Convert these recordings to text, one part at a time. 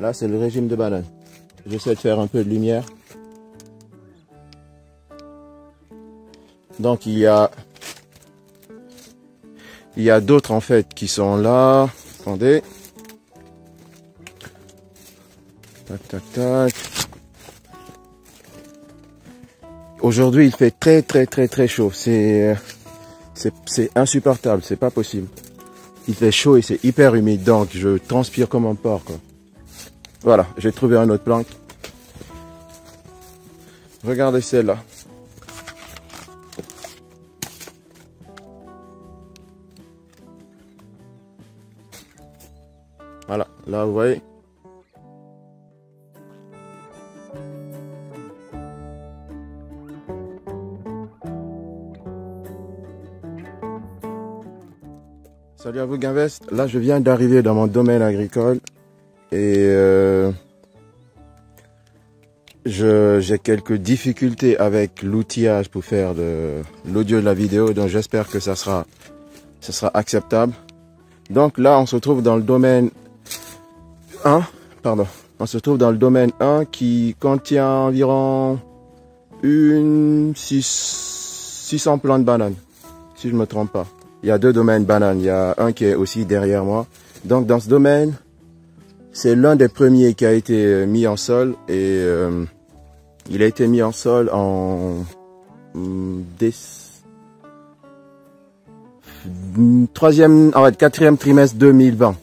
Là, c'est le régime de banane. J'essaie de faire un peu de lumière. Donc, il y a d'autres, en fait, qui sont là. Attendez. Tac, tac, tac. Aujourd'hui, il fait très chaud. C'est insupportable. C'est pas possible. Il fait chaud et c'est hyper humide. Donc, je transpire comme un porc, quoi. Voilà, j'ai trouvé un autre planque. Regardez celle-là. Voilà, là vous voyez. Salut à vous Ginvest. Là je viens d'arriver dans mon domaine agricole et j'ai quelques difficultés avec l'outillage pour faire de l'audio de la vidéo, donc j'espère que ça sera acceptable. Donc là on se trouve dans le domaine 1, pardon, on se trouve dans le domaine 1 qui contient environ 600 plants de bananes, si je ne me trompe pas. Il y a 2 domaines bananes, il y a un qui est aussi derrière moi. Donc dans ce domaine, c'est l'un des premiers qui a été mis en sol et il a été mis en sol en quatrième trimestre 2020.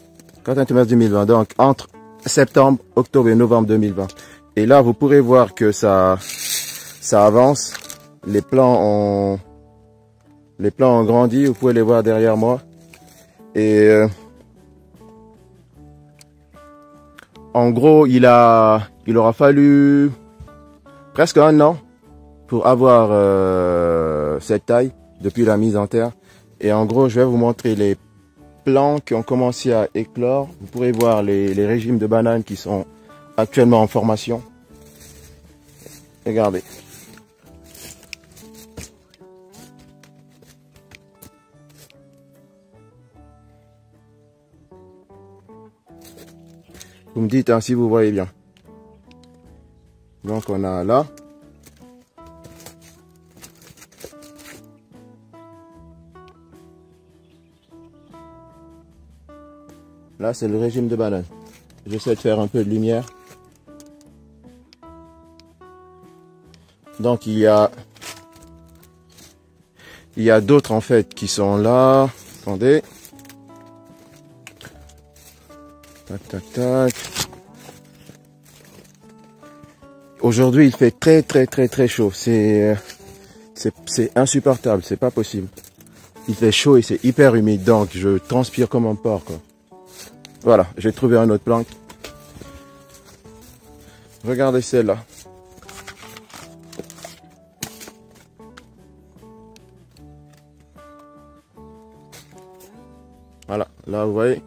Quatrième trimestre 2020, donc entre septembre, octobre et novembre 2020. Et là, vous pourrez voir que ça avance. Les plants ont grandi, vous pouvez les voir derrière moi. Et en gros, il aura fallu presque 1 an pour avoir cette taille depuis la mise en terre. Et en gros, je vais vous montrer les plants qui ont commencé à éclore. Vous pourrez voir les régimes de bananes qui sont actuellement en formation. Regardez. Vous me dites hein, si vous voyez bien. Donc on a là. Là c'est le régime de banane. J'essaie de faire un peu de lumière. Donc il y a d'autres en fait qui sont là. Attendez. Tac, tac, tac. Aujourd'hui, il fait très chaud. C'est insupportable. C'est pas possible. Il fait chaud et c'est hyper humide. Donc, je transpire comme un porc, quoi. Voilà, j'ai trouvé un autre planque. Regardez celle-là. Voilà, là vous voyez.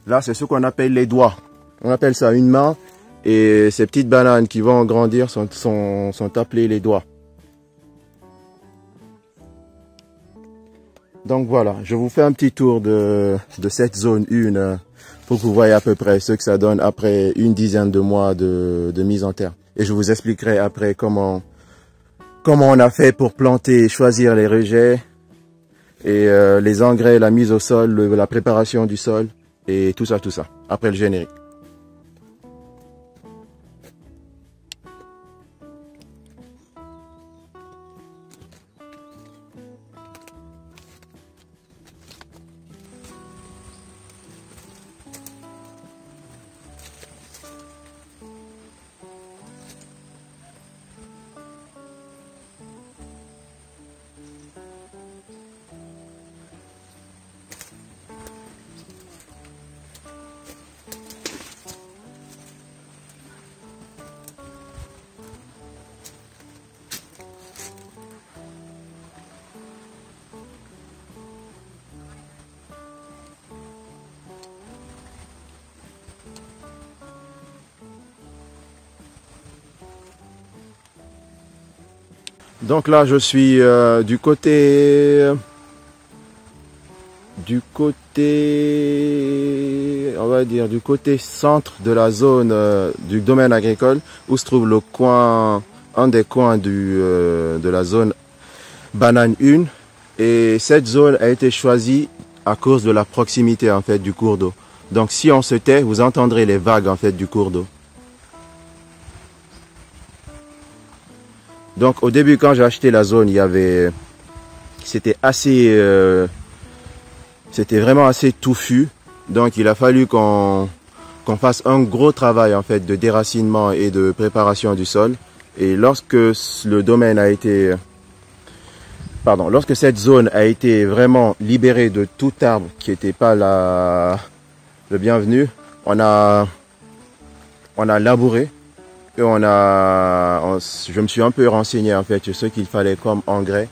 Là, c'est ce qu'on appelle les doigts. On appelle ça une main. Et ces petites bananes qui vont grandir sont appelées les doigts. Donc voilà, je vous fais un petit tour de cette zone 1 pour que vous voyez à peu près ce que ça donne après une dizaine de mois de mise en terre. Et je vous expliquerai après comment on a fait pour planter, choisir les rejets et les engrais, la mise au sol, la préparation du sol et tout ça, après le générique. Donc là, je suis du côté, on va dire, du côté centre de la zone du domaine agricole, où se trouve le coin, un des coins de la zone banane 1. Et cette zone a été choisie à cause de la proximité en fait du cours d'eau. Donc si on se tait, vous entendrez les vagues en fait du cours d'eau. Donc au début, quand j'ai acheté la zone, c'était vraiment assez touffu. Donc il a fallu qu'on fasse un gros travail en fait de déracinement et de préparation du sol. Et lorsque lorsque cette zone a été vraiment libérée de tout arbre qui n'était pas le bienvenu, on a labouré. Et je me suis un peu renseigné en fait sur ce qu'il fallait comme engrais,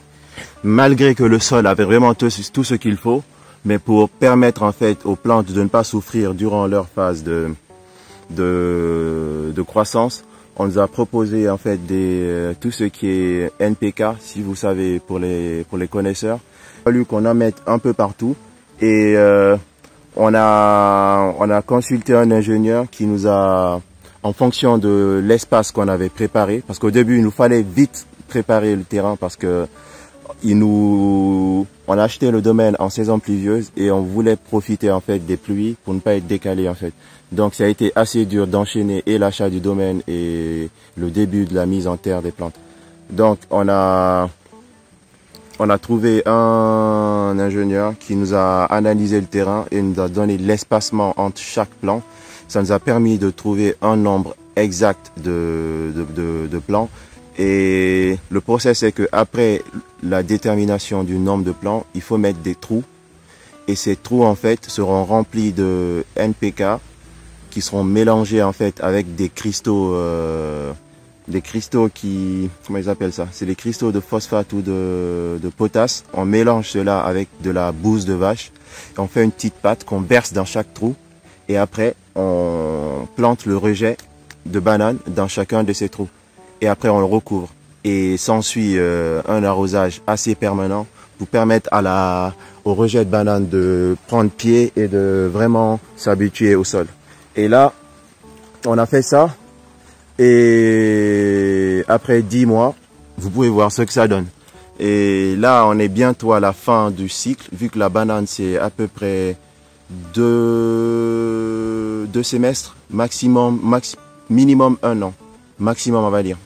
malgré que le sol avait vraiment tout ce qu'il faut, mais pour permettre en fait aux plantes de ne pas souffrir durant leur phase de croissance, on nous a proposé en fait tout ce qui est NPK, si vous savez pour les connaisseurs. Il a fallu qu'on en mette un peu partout et on a consulté un ingénieur qui nous a, en fonction de l'espace qu'on avait préparé, parce qu'au début il nous fallait vite préparer le terrain parce que on a acheté le domaine en saison pluvieuse et on voulait profiter en fait des pluies pour ne pas être décalé en fait. Donc ça a été assez dur d'enchaîner et l'achat du domaine et le début de la mise en terre des plantes. Donc on a trouvé un ingénieur qui nous a analysé le terrain et nous a donné l'espacement entre chaque plant. Ça nous a permis de trouver un nombre exact de plants. Et le process est que après la détermination du nombre de plants, il faut mettre des trous. Et ces trous en fait seront remplis de NPK qui seront mélangés en fait avec des cristaux qui, comment ils appellent ça? C'est des cristaux de phosphate ou de potasse. On mélange cela avec de la bouse de vache. Et on fait une petite pâte qu'on verse dans chaque trou. Et après, on plante le rejet de banane dans chacun de ces trous. Et après, on le recouvre. Et s'ensuit un arrosage assez permanent pour permettre au rejet de banane de prendre pied et de vraiment s'habituer au sol. Et là, on a fait ça. Et après 10 mois, vous pouvez voir ce que ça donne. Et là, on est bientôt à la fin du cycle, vu que la banane, c'est à peu près 2 semestres, minimum 1 an, maximum on va dire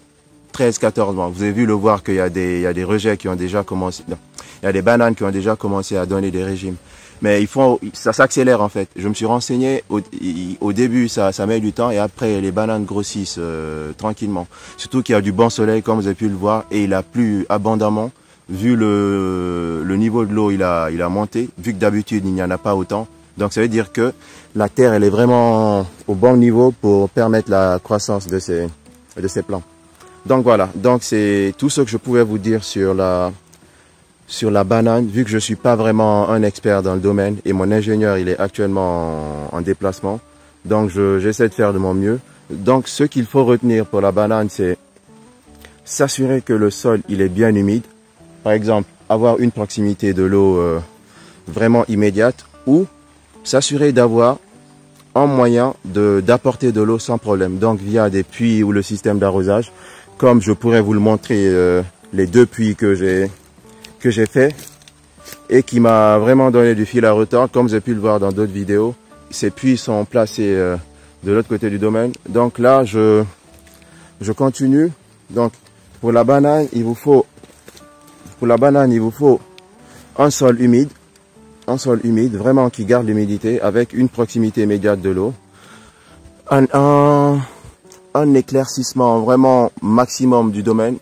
13-14 mois. Vous avez vu le voir qu'il y a des rejets qui ont déjà commencé, non, il y a des bananes qui ont déjà commencé à donner des régimes, mais ça s'accélère en fait. Je me suis renseigné, au début ça met du temps et après les bananes grossissent tranquillement, surtout qu'il y a du bon soleil comme vous avez pu le voir et il a plu abondamment. Vu le niveau de l'eau il a monté, vu que d'habitude il n'y en a pas autant. Donc ça veut dire que la terre elle est vraiment au bon niveau pour permettre la croissance de ces plants. Donc voilà, donc c'est tout ce que je pouvais vous dire sur la banane, vu que je suis pas vraiment un expert dans le domaine et mon ingénieur il est actuellement en déplacement. Donc j'essaie de faire de mon mieux. Donc ce qu'il faut retenir pour la banane, c'est s'assurer que le sol il est bien humide. Par exemple, avoir une proximité de l'eau vraiment immédiate ou s'assurer d'avoir un moyen d'apporter de l'eau sans problème. Donc via des puits ou le système d'arrosage, comme je pourrais vous le montrer les 2 puits que j'ai fait et qui m'a vraiment donné du fil à retordre, comme vous avez pu le voir dans d'autres vidéos. Ces puits sont placés de l'autre côté du domaine. Donc là, je continue. Donc pour la banane, il vous faut un sol humide vraiment qui garde l'humidité avec une proximité immédiate de l'eau, un éclaircissement vraiment maximum du domaine.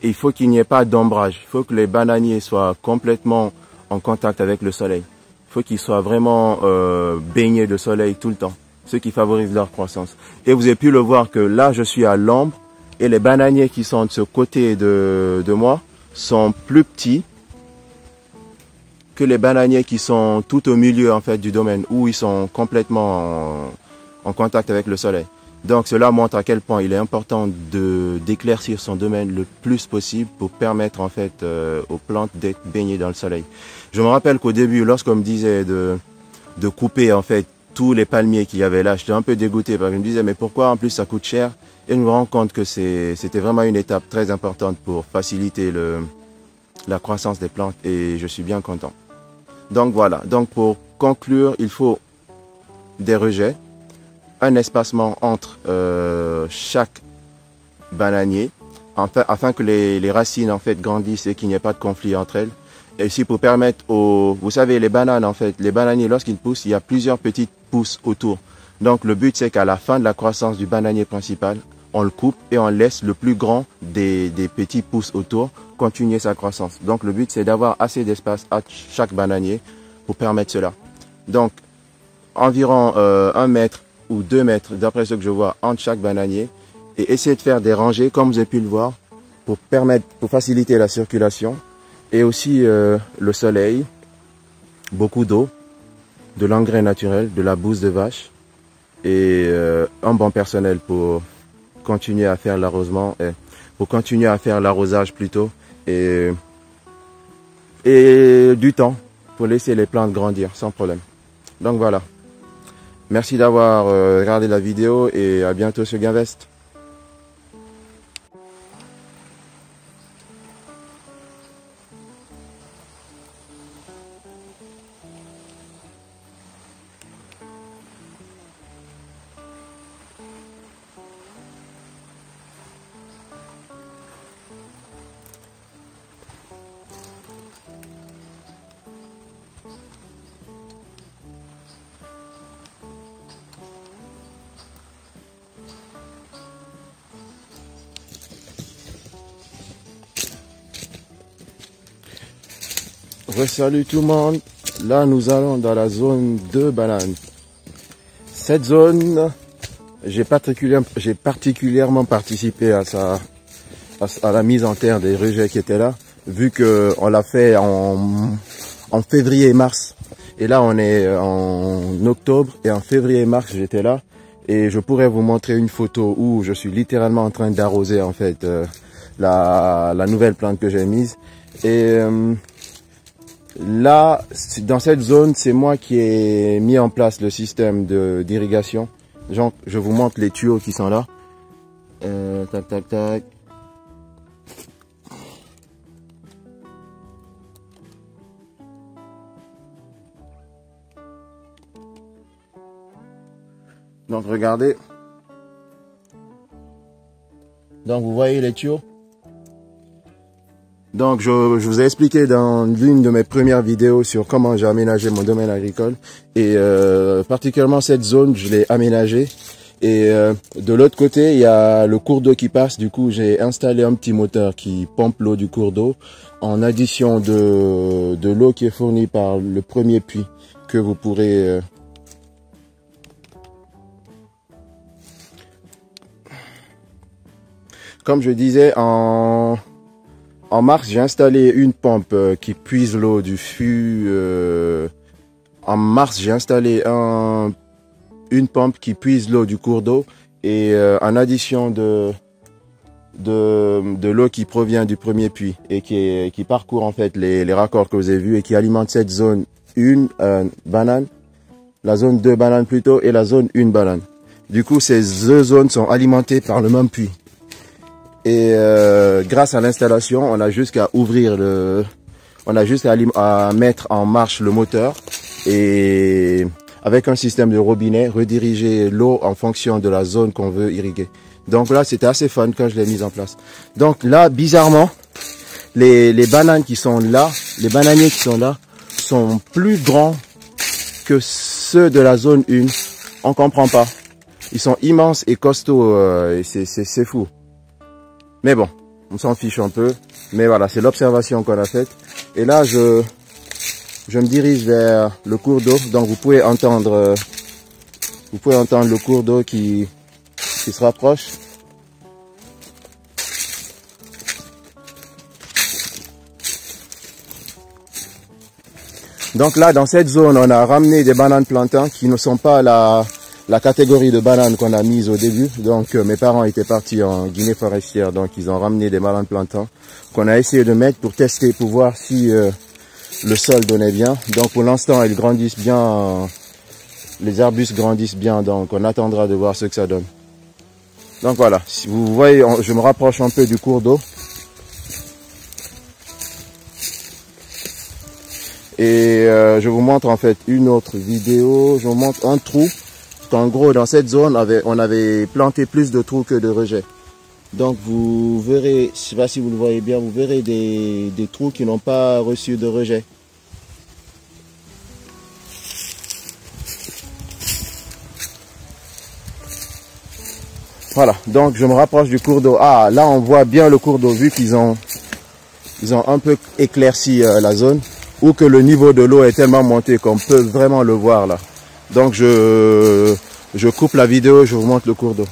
Et il faut qu'il n'y ait pas d'ombrage, il faut que les bananiers soient complètement en contact avec le soleil, il faut qu'ils soient vraiment baignés de soleil tout le temps, ce qui favorise leur croissance. Et vous avez pu le voir que là je suis à l'ombre et les bananiers qui sont de ce côté de moi sont plus petits que les bananiers qui sont tout au milieu en fait du domaine où ils sont complètement en contact avec le soleil. Donc cela montre à quel point il est important d'éclaircir son domaine le plus possible pour permettre en fait aux plantes d'être baignées dans le soleil. Je me rappelle qu'au début, lorsqu'on me disait de couper en fait tous les palmiers qu'il y avait là, j'étais un peu dégoûté parce que je me disais mais pourquoi en plus ça coûte cher? Et je me rends compte que c'était vraiment une étape très importante pour faciliter la croissance des plantes et je suis bien content. Donc voilà, donc pour conclure, il faut des rejets, un espacement entre chaque bananier afin que les racines en fait grandissent et qu'il n'y ait pas de conflit entre elles. Et aussi pour permettre vous savez les bananes en fait, les bananiers lorsqu'ils poussent, il y a plusieurs petites pousses autour. Donc le but c'est qu'à la fin de la croissance du bananier principal, on le coupe et on laisse le plus grand des petits pousses autour continuer sa croissance. Donc le but c'est d'avoir assez d'espace à chaque bananier pour permettre cela. Donc environ 1 mètre ou 2 mètres d'après ce que je vois entre chaque bananier et essayer de faire des rangées comme vous avez pu le voir pour faciliter la circulation et aussi le soleil, beaucoup d'eau, de l'engrais naturel, de la bouse de vache et un bon personnel pour continuer à faire l'arrosement, pour continuer à faire l'arrosage plutôt et du temps pour laisser les plantes grandir sans problème. Donc voilà. Merci d'avoir regardé la vidéo et à bientôt sur Gainvest. Salut tout le monde, là nous allons dans la zone de bananes. Cette zone, j'ai particulièrement participé à la mise en terre des rejets qui étaient là, vu qu'on l'a fait en février et mars. Et là on est en octobre et en février et mars j'étais là. Et je pourrais vous montrer une photo où je suis littéralement en train d'arroser en fait la nouvelle plante que j'ai mise. Et là, dans cette zone, c'est moi qui ai mis en place le système d'irrigation. Je vous montre les tuyaux qui sont là. Tac, tac, tac. Donc, regardez. Donc, vous voyez les tuyaux? Donc, je vous ai expliqué dans l'une de mes premières vidéos sur comment j'ai aménagé mon domaine agricole. Et particulièrement cette zone, je l'ai aménagée. Et de l'autre côté, il y a le cours d'eau qui passe. Du coup, j'ai installé un petit moteur qui pompe l'eau du cours d'eau en addition de l'eau qui est fournie par le premier puits que vous pourrez... Comme je disais, en mars, j'ai installé une pompe qui puise l'eau du fût. En mars, j'ai installé une pompe qui puise l'eau du cours d'eau et en addition de l'eau qui provient du premier puits et qui parcourt en fait les raccords que vous avez vus et qui alimente cette zone 1 banane, la zone 2 banane plutôt et la zone 1 banane. Du coup, ces deux zones sont alimentées par le même puits. Et grâce à l'installation, on a juste qu'à ouvrir on a juste à mettre en marche le moteur et avec un système de robinet, rediriger l'eau en fonction de la zone qu'on veut irriguer. Donc là, c'était assez fun quand je l'ai mise en place. Donc là, bizarrement, les bananes qui sont là, les bananiers qui sont là, sont plus grands que ceux de la zone 1. On comprend pas. Ils sont immenses et costauds, et c'est fou. Mais bon, on s'en fiche un peu. Mais voilà, c'est l'observation qu'on a faite. Et là, je me dirige vers le cours d'eau. Donc vous pouvez entendre le cours d'eau qui se rapproche. Donc là, dans cette zone, on a ramené des bananes plantains qui ne sont pas la catégorie de bananes qu'on a mise au début. Donc mes parents étaient partis en Guinée forestière, donc ils ont ramené des bananes plantains qu'on a essayé de mettre pour tester, pour voir si le sol donnait bien. Donc pour l'instant elles grandissent bien, les arbustes grandissent bien, donc on attendra de voir ce que ça donne. Donc voilà, si vous voyez, je me rapproche un peu du cours d'eau. Et je vous montre en fait une autre vidéo, je vous montre un trou. En gros, dans cette zone, on avait planté plus de trous que de rejets. Donc vous verrez, je ne sais pas si vous le voyez bien, vous verrez des trous qui n'ont pas reçu de rejet. Voilà, donc je me rapproche du cours d'eau. Ah, là on voit bien le cours d'eau vu qu'ils ont un peu éclairci la zone, ou que le niveau de l'eau est tellement monté qu'on peut vraiment le voir là. Donc je coupe la vidéo, je vous montre le cours d'eau.